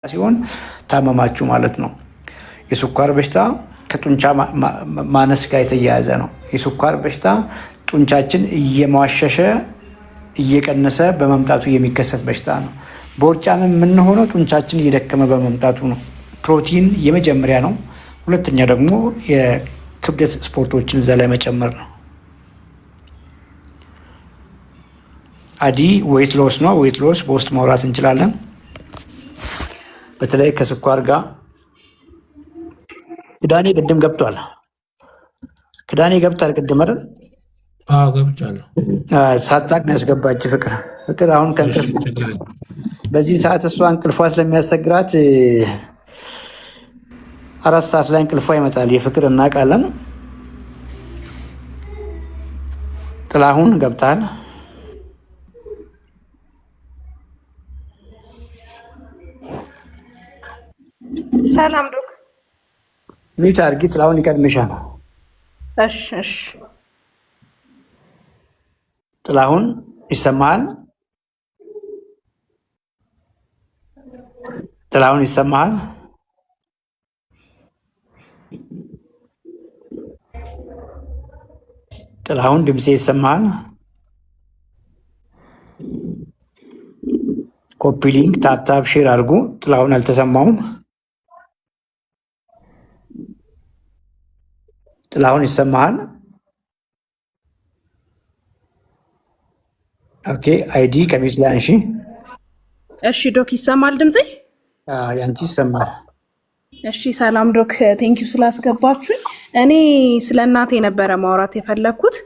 ሲሆን ታመማችሁ ማለት ነው። የስኳር በሽታ ከጡንቻ ማነስ ጋር የተያያዘ ነው። የስኳር በሽታ ጡንቻችን እየሟሸሸ እየቀነሰ በመምጣቱ የሚከሰት በሽታ ነው። ቦርጫም የምንሆነው ጡንቻችን እየደከመ በመምጣቱ ነው። ፕሮቲን የመጀመሪያ ነው። ሁለተኛ ደግሞ የክብደት ስፖርቶችን እዛ ላይ መጨመር ነው። አዲ ዌይት ሎስ ነው። ዌይት ሎስ በውስጥ ማውራት እንችላለን። በተለይ ከስኳር ጋር ክዳኔ ቅድም ገብቷል። ክዳኔ ገብቷል ቅድም አይደል? አዎ ገብቻለሁ። ሳታቅ ነው ያስገባች ፍቅር አሁን ከእንቅልፍ በዚህ ሰዓት እሷ እንቅልፏ ስለሚያስቸግራት 4 ሰዓት ላይ እንቅልፏ ይመጣል። የፍቅር እናውቃለን። ጥላሁን ገብታል። ሰላም ዶክ ሚት አርጊ። ጥላሁን ይቀድምሻል። እሺ ጥላሁን ይሰማሃል? ጥላሁን ይሰማሃል? ጥላሁን ድምጼ ይሰማሃል? ኮፒ ሊንክ ታፕታፕ ሼር አድርጉ። ጥላሁን አልተሰማውም። ጥላሁን ይሰማሃል? ኦኬ አይዲ ከሚስ ላይ አንሺ። እሺ ዶክ ይሰማል ድምጼ? ያንቺ ይሰማል። እሺ ሰላም ዶክ ቴንኪዩ ስላስገባችሁኝ። እኔ ስለ እናቴ ነበረ ማውራት የፈለግኩት።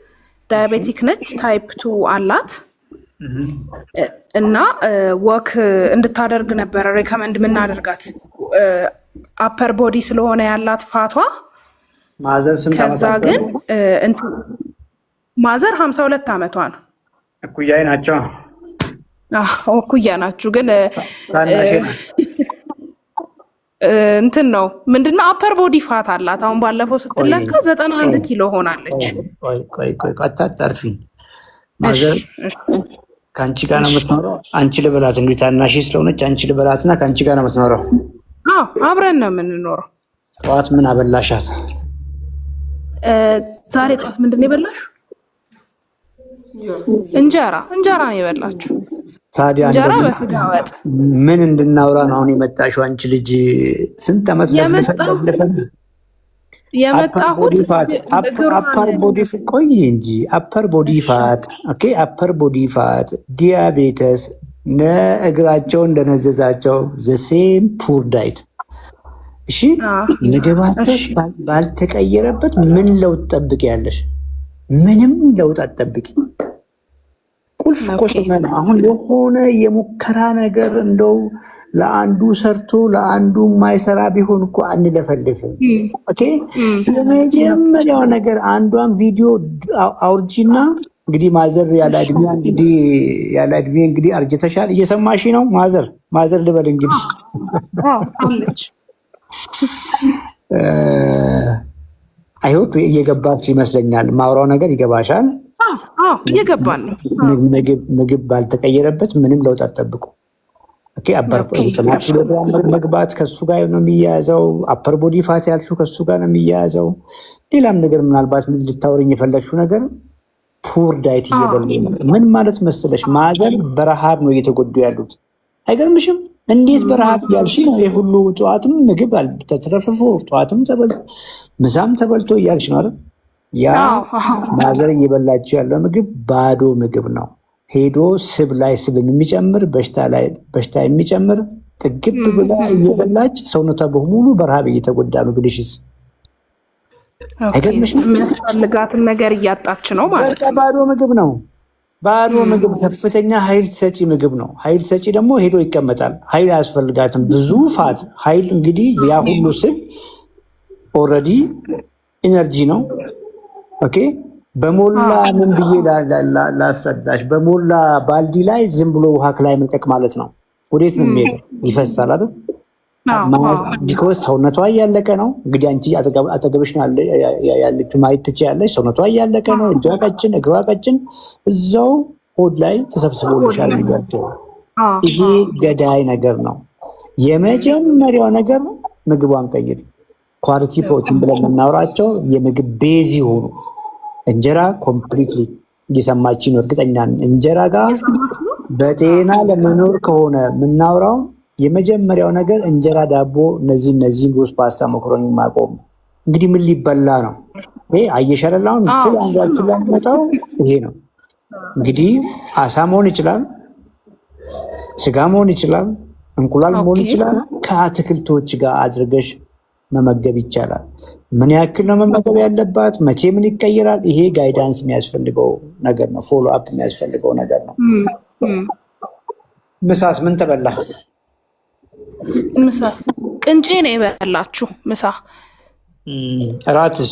ዳያቤቲክ ነች፣ ታይፕ 2 አላት እና ወክ እንድታደርግ ነበረ ሬከመንድ የምናደርጋት። አፐር ቦዲ ስለሆነ ያላት ፋቷ ማዘር ስንት ዓመቷ? ከዛ ግን ማዘር 52 ዓመቷ ነው። እኩያይ ናቸው። እኩያ ናችሁ ግን እንትን ነው ምንድነው አፐር ቦዲ ፋት አላት። አሁን ባለፈው ስትለካ 91 ኪሎ ሆናለች። ቆይ አታጣርፊኝ። ማዘር ከአንቺ ጋር ነው የምትኖረው? አንቺ ልበላት እንግዲህ ታናሽ ስለሆነች አንቺ ልበላትና ከአንቺ ጋር ነው የምትኖረው? አዎ አብረን ነው የምንኖረው። ጠዋት ምን አበላሻት? ዛሬ ጠዋት ምንድን ነው የበላሽው? እንጀራ ነው የበላችሁ። ታዲያ እንጀራ በስጋ ወጥ። ምን እንድናውራ ነው አሁን የመጣሽው? አንቺ ልጅ ስንት ዓመት የመጣሁት አፐር ቦዲ ቆይ እንጂ አፐር ቦዲ ፋት ኦኬ። አፐር ቦዲ ፋት ዲያቤተስ እግራቸው እንደነዘዛቸው ዘሴም ፑር ዳይት። እሺ ምግባቸው ባልተቀየረበት ምን ለውጥ ትጠብቂያለሽ? ምንም ለውጥ አትጠብቂ። ቁልፍ ቆሽመ ነው። አሁን የሆነ የሙከራ ነገር እንደው ለአንዱ ሰርቶ ለአንዱ የማይሰራ ቢሆን እኮ አንለፈልፍም። ኦኬ የመጀመሪያው ነገር አንዷን ቪዲዮ አውርጂና እንግዲህ ማዘር ያለ እድሜ እንግዲህ አርጅተሻል። እየሰማሽ ነው ማዘር ልበል እንግዲህ አይሆፕ እየገባች ይመስለኛል። ማውራው ነገር ይገባሻል? እየገባን ነው። ምግብ ባልተቀየረበት ምንም ለውጥ አትጠብቁ። ኪሎግራም መግባት ከሱ ጋር ነው የሚያያዘው። አፐር ቦዲ ፋት ያልሽው ከሱ ጋር ነው የሚያያዘው። ሌላም ነገር ምናልባት ምን ልታወሪኝ የፈለግሽው ነገር ፑር ዳይት እየበሉ ምን ማለት መሰለሽ? ማዘር በረሃብ ነው እየተጎዱ ያሉት። አይገርምሽም? እንዴት በረሃብ ያልሽ ነው የሁሉ ጠዋትም ምግብ ተትረፍርፎ ጠዋትም ተበልቶ ምሳም ተበልቶ እያልሽ ነው አይደል? ያ ማዘር እየበላችሁ ያለው ምግብ ባዶ ምግብ ነው። ሄዶ ስብ ላይ ስብን የሚጨምር በሽታ የሚጨምር ጥግብ ብላ እየበላች ሰውነቷ በሙሉ በረሃብ እየተጎዳ ነው ብልሽስ አይገርምሽም? የሚያስፈልጋትን ነገር እያጣች ነው ማለት ነው። ባዶ ምግብ ነው። ባዶ ምግብ ከፍተኛ ኃይል ሰጪ ምግብ ነው። ኃይል ሰጪ ደግሞ ሄዶ ይቀመጣል። ኃይል አያስፈልጋትም። ብዙ ፋት ኃይል እንግዲህ ያ ሁሉ ስብ ኦልሬዲ ኢነርጂ ነው። ኦኬ በሞላ ምን ብዬ ላስረዳሽ? በሞላ ባልዲ ላይ ዝም ብሎ ውሃ ላይ መልቀቅ ማለት ነው። ወዴት ነው የሚሄደው? ይፈሳል አይደል? ቢኮዝ ሰውነቷ እያለቀ ነው። እንግዲህ አንቺ አጠገብሽ ያለችው ማየት ትችያለሽ። ሰውነቷ እያለቀ ነው። እጇ ቀጭን፣ እግሯ ቀጭን፣ እዛው ሆድ ላይ ተሰብስቦልሻል። ይሄ ገዳይ ነገር ነው። የመጀመሪያው ነገር ምግቧን ቀይር። ኳሊቲ ፕሮቲን ብለን የምናወራቸው የምግብ ቤዝ ይሆኑ እንጀራ ኮምፕሊትሊ እየሰማች ነው እርግጠኛ ነኝ። እንጀራ ጋር በጤና ለመኖር ከሆነ የምናወራው የመጀመሪያው ነገር እንጀራ፣ ዳቦ፣ እነዚህ ሩዝ፣ ፓስታ፣ መኮረኒ ማቆም። እንግዲህ ምን ሊበላ ነው? አየሸረላውን ትል አንዷችን ላይ መጣው ይሄ ነው እንግዲህ። አሳ መሆን ይችላል፣ ስጋ መሆን ይችላል፣ እንቁላል መሆን ይችላል። ከአትክልቶች ጋር አድርገሽ መመገብ ይቻላል። ምን ያክል ነው መመገብ ያለባት? መቼ ምን ይቀየራል? ይሄ ጋይዳንስ የሚያስፈልገው ነገር ነው። ፎሎ አፕ የሚያስፈልገው ነገር ነው። ምሳስ ምን ተበላ? ምሳ ቅንጬ ነው የበላችሁ። ምሳ እራትስ?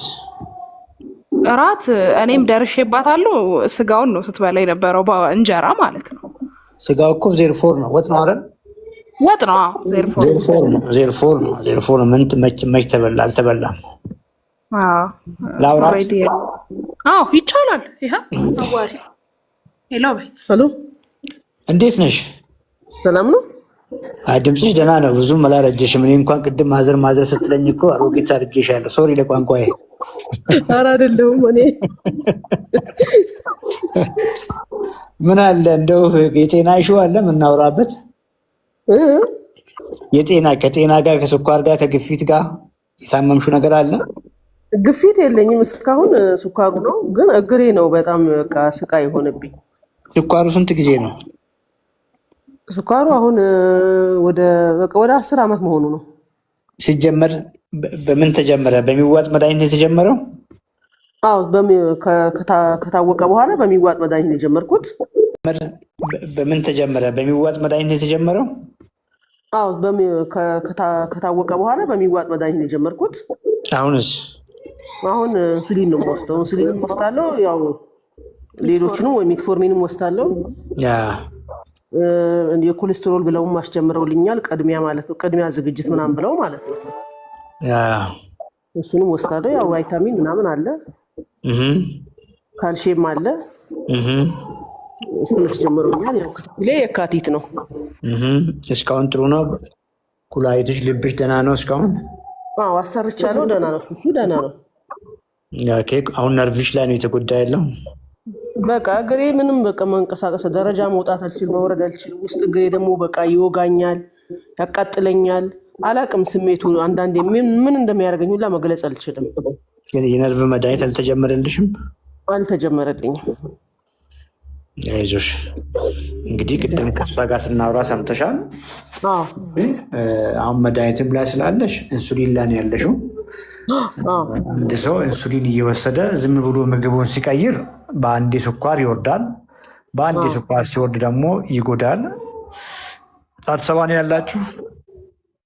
እራት እኔም ደርሼባታለሁ። ስጋውን ነው ስትበላ የነበረው በእንጀራ ማለት ነው። ስጋው እኮ ዜርፎር ነው፣ ወጥ ነው አይደል? ወጥ ነው። ዜርፎር ነው። ምን መች ተበላ? አልተበላም። ላውራት? አዎ ይቻላል። ይሄ አዋሪ ሄሎ በይ። ሄሎ እንዴት ነሽ? ሰላም ነው። ድምፅሽ ደህና ነው። ብዙም አላረጀሽም። እኔ እንኳን ቅድም ማዘር ስትለኝ እኮ አሮጌት አድርጌሻለሁ። ሶሪ ለቋንቋዬ። ኧረ አይደለሁም እኔ። ምን አለ እንደው የጤና ኢሹ አለ የምናወራበት? ከጤና ጋር ከስኳር ጋር ከግፊት ጋር የታመምሽው ነገር አለ? ግፊት የለኝም እስካሁን። ስኳሩ ነው ግን እግሬ ነው በጣም ስቃይ የሆነብኝ። ስኳሩ ስንት ጊዜ ነው? ስኳሩ አሁን ወደ 10 ዓመት መሆኑ ነው። ሲጀመር በምን ተጀመረ? በሚዋጥ መድኃኒት የተጀመረው? አዎ ከታወቀ በኋላ በሚዋጥ መድኃኒት የጀመርኩት። በምን ተጀመረ? በሚዋጥ መድኃኒት የተጀመረው? አዎ ከታወቀ በኋላ በሚዋጥ መድኃኒት የጀመርኩት። አሁንስ? አሁን ኢንሱሊን ነው የምወስደው። ኢንሱሊን ወስዳለሁ። ያው ሌሎችንም ወይ ሜትፎርሚንም ወስዳለሁ። የኮሌስትሮል ብለውም አስጀምረውልኛል። ቅድሚያ ማለት ነው፣ ቅድሚያ ዝግጅት ምናምን ብለው ማለት ነው። እሱንም ወስዳለሁ። ያው ቫይታሚን ምናምን አለ፣ ካልሽየም አለ። እሱን አስጀምረውኛል። ያው ክትትሌ የካቲት ነው። እስካሁን ጥሩ ነው። ኩላሊትሽ፣ ልብሽ ደህና ነው እስካሁን? አዎ አሰርቻለሁ። ደህና ነው፣ እሱ ደህና ነው። አሁን ነርቭሽ ላይ ነው የተጎዳ ያለው? በቃ እግሬ ምንም በቃ መንቀሳቀስ፣ ደረጃ መውጣት አልችል፣ መውረድ አልችል። ውስጥ እግሬ ደግሞ በቃ ይወጋኛል፣ ያቃጥለኛል። አላቅም ስሜቱ አንዳንዴ ምን እንደሚያደርገኝ ሁላ መግለጽ አልችልም። ግን የነርቭ መድኃኒት አልተጀመረልሽም? አልተጀመረልኝም። አይዞሽ እንግዲህ ቅድም ከእሷ ጋር ስናወራ ሰምተሻል። አሁን መድኃኒትም ላይ ስላለሽ ኢንሱሊን ላይ ነው ያለሽው። አንድ ሰው ኢንሱሊን እየወሰደ ዝም ብሎ ምግቡን ሲቀይር በአንዴ ስኳር ይወርዳል። በአንዴ ስኳር ሲወርድ ደግሞ ይጎዳል። አዲስ አበባ ነው ያላችሁ?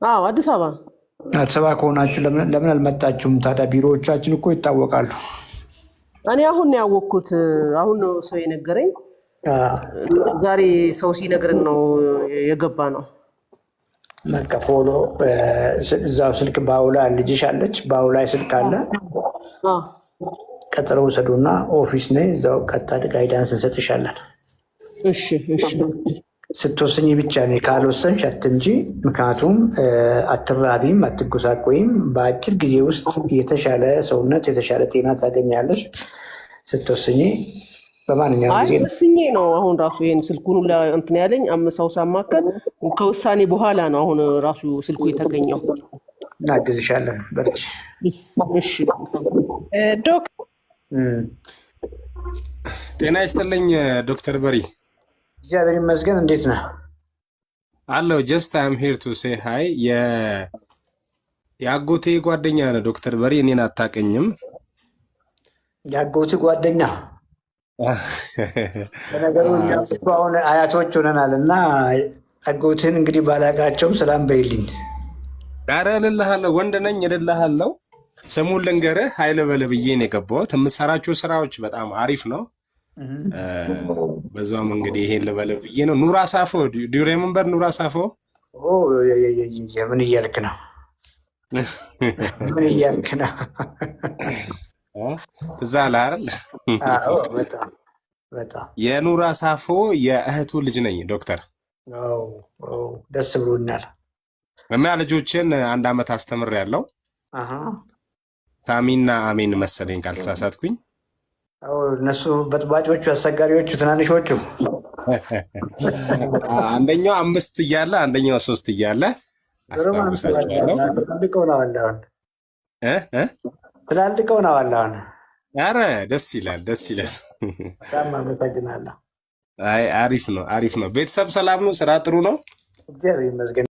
አዎ አዲስ አበባ። አዲስ አበባ ከሆናችሁ ለምን አልመጣችሁም ታዲያ? ቢሮዎቻችን እኮ ይታወቃሉ። እኔ አሁን ነው ያወቅኩት። አሁን ነው ሰው የነገረኝ። ዛሬ ሰው ሲነግረን ነው የገባ ነው። በቃ ፎሎ እዛው ስልክ ባውላ ልጅሽ አለች፣ ባውላ ስልክ አለ። ቀጠሮ ውሰዱና ኦፊስ ነይ፣ እዛው ቀጥታ ጋይዳንስ እንሰጥሻለን። እሺ ስትወስኝ ብቻ ነው፣ ካልወሰንሽ አትምጪ። ምክንያቱም አትራቢም፣ አትጎሳቆይም። በአጭር ጊዜ ውስጥ የተሻለ ሰውነት የተሻለ ጤና ታገኛለሽ ስትወስኝ። በማንኛውም ጊዜ ወስኜ ነው አሁን ራሱ ይሄን ስልኩን እንትን ያለኝ አምሳው ሳማከል ከውሳኔ በኋላ ነው አሁን ራሱ ስልኩ የተገኘው። እናግዝሻለን፣ በርቺ። እሺ ዶክ ጤና ይስጥልኝ ዶክተር በሪ። እግዚአብሔር ይመስገን። እንዴት ነህ? አለው ጀስት አይም ሄር ቱ ሴ ሃይ። የአጎቴ ጓደኛ ነው ዶክተር በሪ። እኔን አታውቅኝም? የአጎቴ ጓደኛ በነገሩ አሁን አያቶች ሆነናል እና አጎትህን እንግዲህ ባላቃቸው ሰላም በይልኝ። ኧረ እልልሃለሁ፣ ወንድ ነኝ እልልሃለሁ። ስሙን ልንገርህ፣ ኃይለ በለ ብዬ ነው የገባሁት። የምሰራቸው ስራዎች በጣም አሪፍ ነው። በዛውም እንግዲህ ይሄን ልበለ ብዬ ነው። ኑራ ሳፎ ዲሬ መንበር ኑራ ሳፎ ምን እያልክ ነው? ምን እያልክ ነው? ትዝ አለህ አይደል? በጣም የኑራ ሳፎ የእህቱ ልጅ ነኝ ዶክተር። ደስ ብሎኛል። እና ልጆችን 1 ዓመት አስተምሬያለሁ። አሃ ሳሚና አሜን መሰለኝ ካልተሳሳትኩኝ። እነሱ በጥባጮቹ አስቸጋሪዎቹ ትናንሾቹ አንደኛው 5 እያለ አንደኛው 3 እያለ አስታውሳቸዋለሁ። ትላልቀው ነው አሁን። ኧረ ደስ ይላል፣ ደስ ይላል። በጣም አመሰግናለሁ። አይ አሪፍ ነው፣ አሪፍ ነው። ቤተሰብ ሰላም ነው? ስራ ጥሩ ነው? እግዚአብሔር ይመስገን።